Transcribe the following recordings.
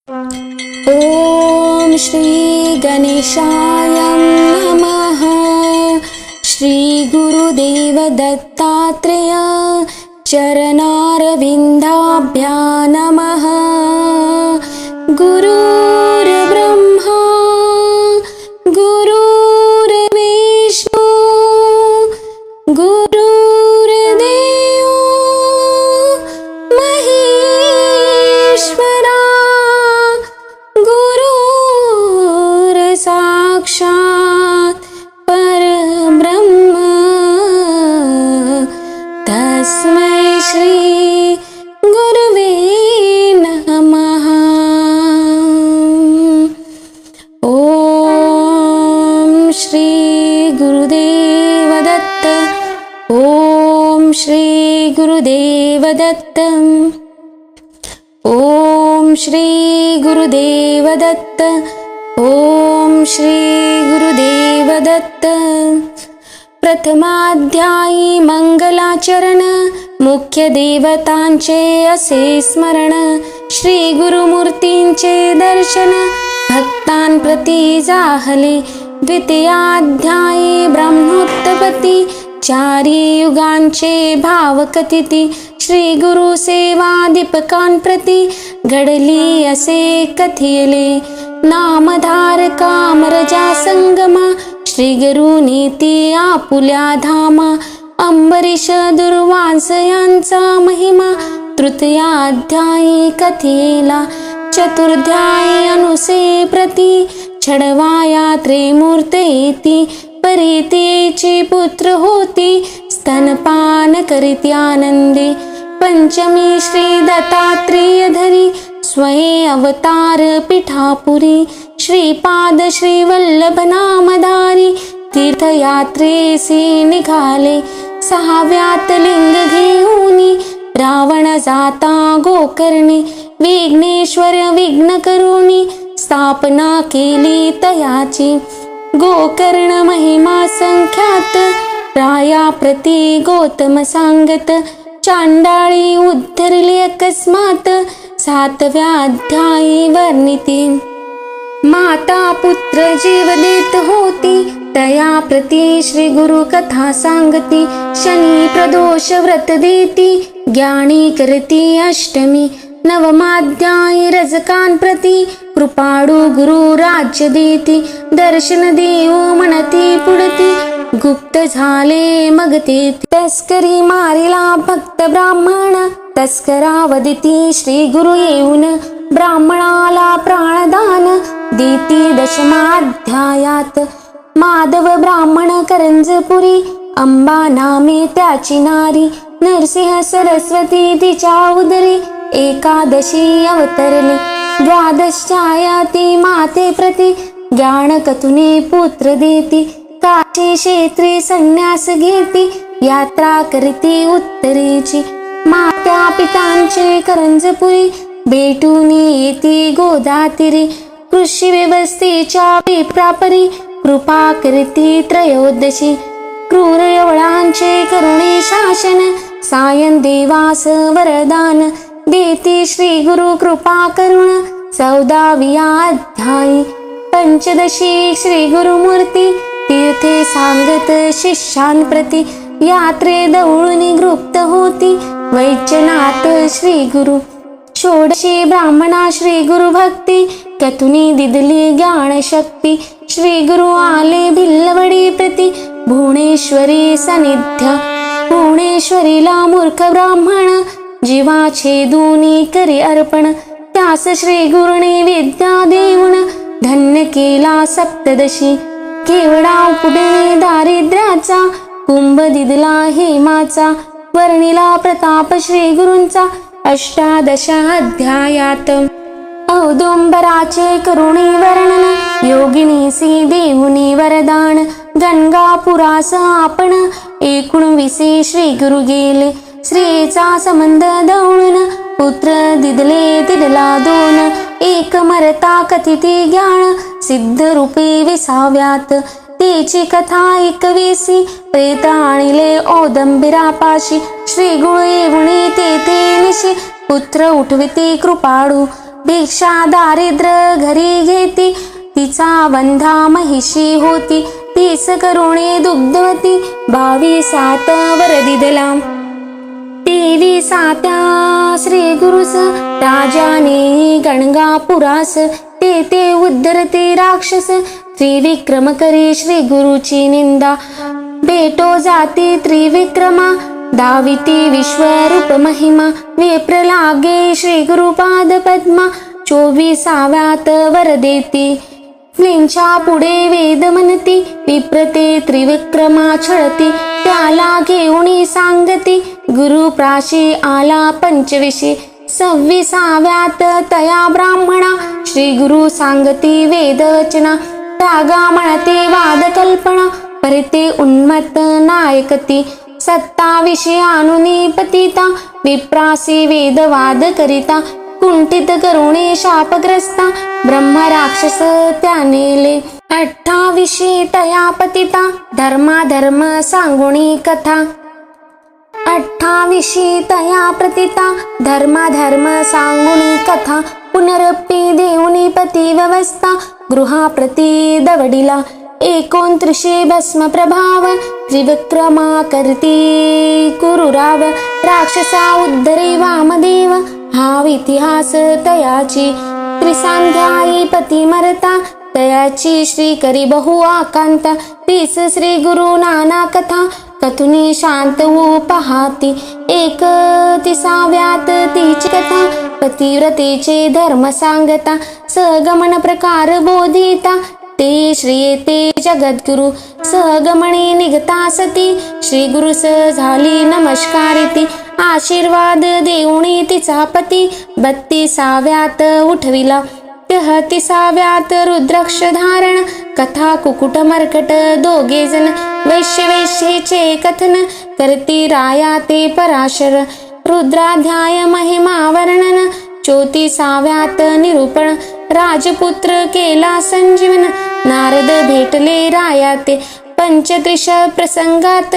ॐ श्री गणेशाय नमः। श्री गुरुदेव दत्तात्रेय चरणारविन्दाभ्यां नमः। गुरुर्ब्रह्मा गुरुर्विष्णु गुरुर्देवो महेश्वरा गुरुर्साक्षात् परब्रह्म तस्मै श्री गुरवे नमः। ॐ श्री गुरुदेव दत्त। ॐ श्री गुरुदेव दत्त। ॐ श्री गुरुदेव दत्त। ॐ श्री गुरुदेव दत्त। प्रथमाध्यायी मंगलाचरण। मुख्य देवतांचे असे स्मरण। श्री गुरुमूर्तींचे दर्शन भक्तांप्रती जाहले। द्वितीयाध्यायी ब्रह्मोत्पत्ती। चारी युगांचे भाव कथिती। श्री गुरु सेवा दीपकांप्रती घडली असे कथिले। नामधारका अमरजा संगमा। श्री गुरु नीती आपुल्या धामा। अंबरीश दुर्वांस यांचा महिमा तृतीयाध्यायी कथिला। चतुर्थ्यायी अनुसे प्रती छडवाया त्रिमूर्ती। परितेची पुत्र होती स्तनपान करीत आनंदे। पंचमी श्री दत्तात्रेय धरी स्वयं अवतार पिठापुरी। श्रीपाद श्री वल्लभ नामधारी तीर्थयात्रेसी निघाले। सहाव्यात लिंग घेऊनी रावण जाता गोकर्णी। विघ्नेश्वर विघ्न करुणी स्थापना केली तयाची। गोकर्ण महिमा संख्यात राया प्रती गौतम सांगत। चांडाळी उद्धरली अकस्मात सातव्या अध्यायी वर्णिती। माता पुत्र जीव देत होती तया प्रती श्री गुरु कथा सांगती। शनी प्रदोष व्रत देती ज्ञानी करती अष्टमी। नवमाध्यायी रजकान प्रती कृपाळू गुरु राज्य देती। दर्शन देव म्हणती पुढती गुप्त झाले मग ते। तस्करी मारिला भक्त ब्राह्मण तस्करावदिती श्री गुरु येऊन। ब्राह्मणाला प्राणदान देती दशमाध्यायात। माधव ब्राह्मण करंजपुरी अंबा नामे त्याची नारी। नरसिंह सरस्वती तिच्या उदरी एकादशी अवतरली। द्वादशाया ती माते प्रती ज्ञान कथुने पुत्र देती। काशी क्षेत्री संन्यास घेती यात्रा करती उत्तरेची। मात्या पितांचे करंजपुरी भेटून येती गोदातीरी। कृषी व्यवस्थेच्या विप्रापरी कृपा करती त्रयोदशी। क्रूर यवळांचे करुणे शासन सायन देवास वरदान देती श्री गुरु कृपा करुण। 14व्या अध्यायी पंचदशी श्री गुरुमूर्ती तीर्थे सांगत शिष्यांप्रती। यात्रे दौडून गुप्त होती वैजनाथ श्री गुरु। षोडशी ब्राह्मणा श्री गुरु भक्ती कथुनी दिदली ज्ञान शक्ती। श्री गुरु आले भिल्लवडी प्रती भुवनेश्वरी सनिध्य। भुवनेश्वरीला मूर्ख ब्राह्मण जीवाचे दोन्ही करी अर्पण। त्यास श्री गुरुने विद्या देऊन धन्य केला सप्तदशी। केवडा पुढे दारिद्र्याचा कुंभ दिदला हेमाचा। वर्णिला प्रताप श्री गुरूंचा 18 अध्यायात। औदुंबराचे करुणी वर्णन योगिनीसी देऊनी वरदान। गंगापुरास आपण 19 श्री गुरु गेले। स्त्रीचा संबंध दौडून पुत्र दिदले दिदला 2। एक मरता कथिती ज्ञान सिद्ध रूपे विसाव्यात। तेची कथा 21 प्रेत आणिले औदंबिरापाशी। श्री गुरु येऊनी तेथे निशी पुत्र उठविते कृपाळू। भिक्षा दारिद्र्य घरी घेती, तिचा वंधा महिषी होती, तीस करुणे दुग्धवती, 22 वर दिदला. 23 श्री गुरुस राजाने गणगापुरास, ते उद्धरते राक्षस, त्रिविक्रम करे श्री गुरुची निंदा. भेटो जाती त्रिविक्रमा, दाविती विश्वरूप महिमा, विप्र लागे श्री गुरुपाद पद्मा, 24व्यात वर देती. स्त्रींच्या पुढे वेद म्हणती, विप्रते त्रिविक्रमा छळती, त्याला घेऊन सांगती, गुरुप्राशी आला पंचविशी. 26व्यात तया ब्राह्मणा, श्री गुरु सांगती वेदवचना, त्यागा म्हणते वाद कल्पना, परते उन्मत्त नायकती. 27 आणुनी पतिता, विप्रासी वेदवाद करिता, कुंठित करुणे शापग्रस्ता, ब्रह्म राक्षस त्या नेले. 28 तया पतिता, धर्माधर्म सांगुणी कथा. 28 तया प्रतिता, धर्माधर्म सांगुणी कथा, पुनरपी देऊनी पती व्यवस्था, गृहाप्रती दवडिला. 29 भस्म प्रभाव, त्रिविक्रमा करती कुरुराव, राक्षसा उद्धरे वामदेव, हा इतिहास तयाची. त्रिसांध्यायी पती मरता, तयाची श्री करी बहु आकांता. 30 श्री गुरु नाना कथा, कथुनी शांत हो पाहती. 31व्यात तिची कथा, पतिव्रतेचे धर्म सांगता, सहगमन प्रकार बोधिता, ते श्री येते जगद्गुरु. सहगमणी निघता सती, श्री गुरुस झाली नमस्कारिती, आशीर्वाद देऊणी तिचा पती. 32व्यात उठविला, 33व्यात रुद्राक्ष धारण, कथा कुकुट मर्कट दोघे जण, वैश्येचे कथन करती राया ते पराशर. रुद्राध्याय महिमा वर्णन, 34व्यात निरूपण, राजपुत्र केला संजीवन, नारद भेटले राया ते. 35 प्रसंगात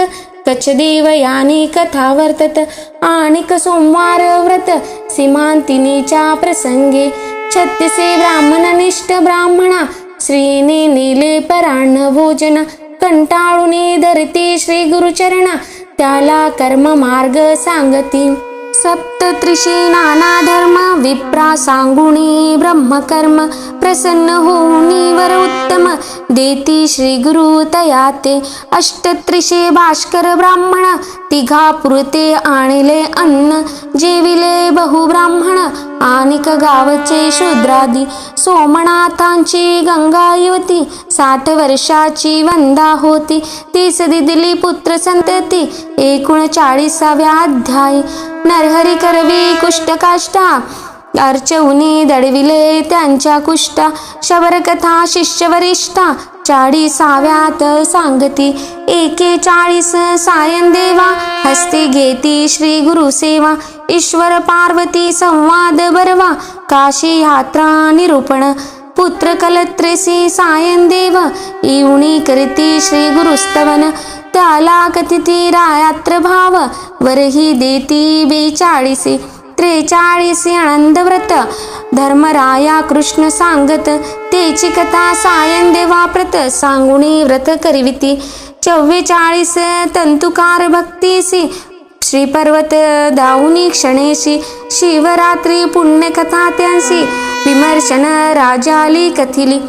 कचदेव याने कथा वर्तत, आणिक सोमवार व्रत सीमांतिनीच्या प्रसंगे. 36 ब्राह्मणनिष्ठ ब्राह्मणा, श्रीने नेले परान्न भोजना, कंटाळूने धरती श्री गुरुचरणा, त्याला कर्म मार्ग सांगती. 37 नाना धर्म, विप्रा सांगुणी ब्रह्मकर्म, प्रसन्न होऊनी वर उत्तम, देती श्री गुरु तयाते. 38 भास्कर ब्राह्मण, तिघा पुरते आणले अन्न, जेविले बहु ब्राह्मण, आणिक गावचे शूद्रादी. सोमनाथांची गंगा युवती, 60 वर्षाची वंदा होती, 30 दिदिली पुत्र संतती. 39व्या अध्याय. नरहरी करवी कुष्ठकाष्ठा, अर्चवुनी दडविले त्यांच्या कुष्ठा, शबरकथा शिष्यवरिष्ठा, 40व्यात सांगती. 41 सायन देवा, हस्ती घेती श्री गुरु सेवा, ईश्वर पार्वती संवाद बरवा, काशी यात्रा निरूपण. पुत्र कलत्रेसी सायन देव, येऊनी करती श्री गुरुस्तवन, त्याला कथिती रायात्र भाव, वरही देती 42. 43 आनंद व्रत, धर्मराया कृष्ण सांगत, तेची कथा सायन देवा प्रत, सांगुणी व्रत करविती. 44 तंतुकार भक्तीसी, श्री पर्वत दाऊनी क्षणेशी, शिवरात्री पुण्यकथा त्यांसी, विमर्शन राजाली कथिली.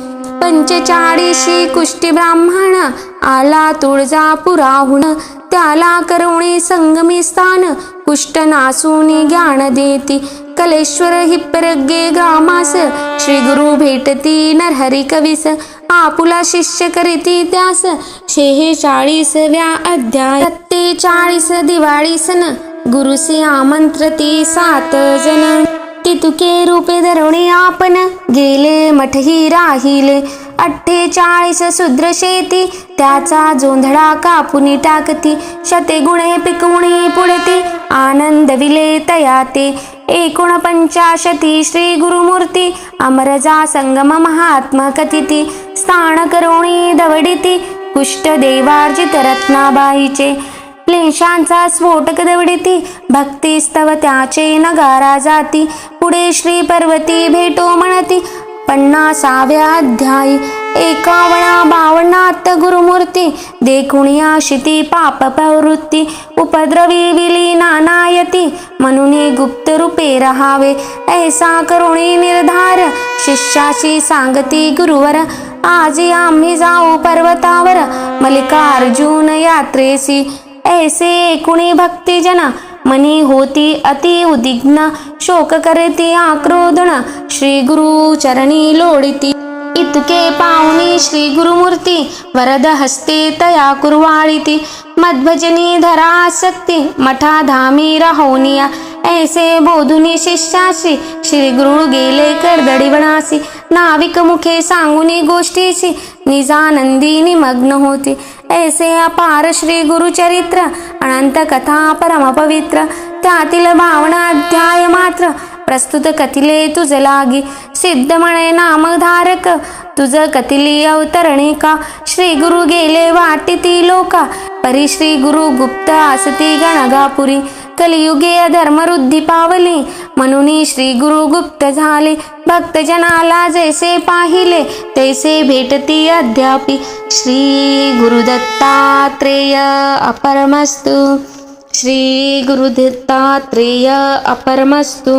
45 कुष्टी ब्राह्मण, आला तुळजापुराहून, त्याला करुणी संगमी स्थान, कुष्ठ नासूनी ज्ञान देती. कलेश्वर हिप्परगे ग्रामास, श्री गुरु भेटती नरहरी कवीस, आपुला शिष्य करीती त्यास. 46व्या अध्याय. 47 दिवाळी सन, गुरुसी आमंत्रती 7 जन, तितुके रूपे धरणे आपण, गेले मठही राहिले. 48 शूद्र शेती, त्याचा जोंधळा कापुनी टाकती, शतेगुणे पिकवणी पुढती, आनंद विले तयाते. 49 श्री गुरुमूर्ती, अमरजा संगम महात्मा कथिती, स्थान करोणी दवडिती, कुष्ठ देवार्जित रत्नाबाईचे. क्लेशांचा स्फोटक दवडिती भक्तिस्तव त्याचे नगारा जाती. पुढे श्री पर्वती भेटो म्हणती 50व्या अध्यायी. 51-52 गुरुमूर्ती देखुणी आशिती पाप प्रवृत्ती. उपद्रवी विलीना नायती म्हणून गुप्त रूपे राहावे. ऐसा करुणी निर्धार शिष्याची सांगती गुरुवर. आजी आम्ही जाऊ पर्वतावर मल्लिकार्जुन यात्रेसी. ऐसे कुणी भक्तिजन मनी होती अति उद्विग्न. शोक करती आक्रोधन श्री गुरु चरणी लोडिती. इतके पाहुनी श्री गुरुमूर्ती वरद हस्ते तया कुर्वाळिती. मध्वजनी धरा आसक्ती मठाधामी राहोनिया. ऐसे बोधुनी शिष्याशी श्री गुरु गेले कर्दडी वनासी. नाविक मुखे सांगुनी गोष्टीची निजानंदी निमग्न होती. ऐसे अपार श्री गुरुचरित्र अनंत कथा परम पवित्र. त्यातील 52 अध्याय मात्र प्रस्तुत कथिले तुझ लागी. सिद्ध म्हणे नामधारक तुझ कथिली अवतरणे का. श्री गुरु गेले वाटिती लोका परी श्री गुरु गुप्त आसती गणगापुरी. कलियुगे अधर्मवृद्धी पावली म्हणून श्री गुरु गुप्त झाले. भक्तजनाला जैसे पाहिले तैसे भेटती अद्यापि. श्री गुरुदत्तात्रेय अपरमस्तु. श्री गुरुदत्तात्रेय अपरमस्तु.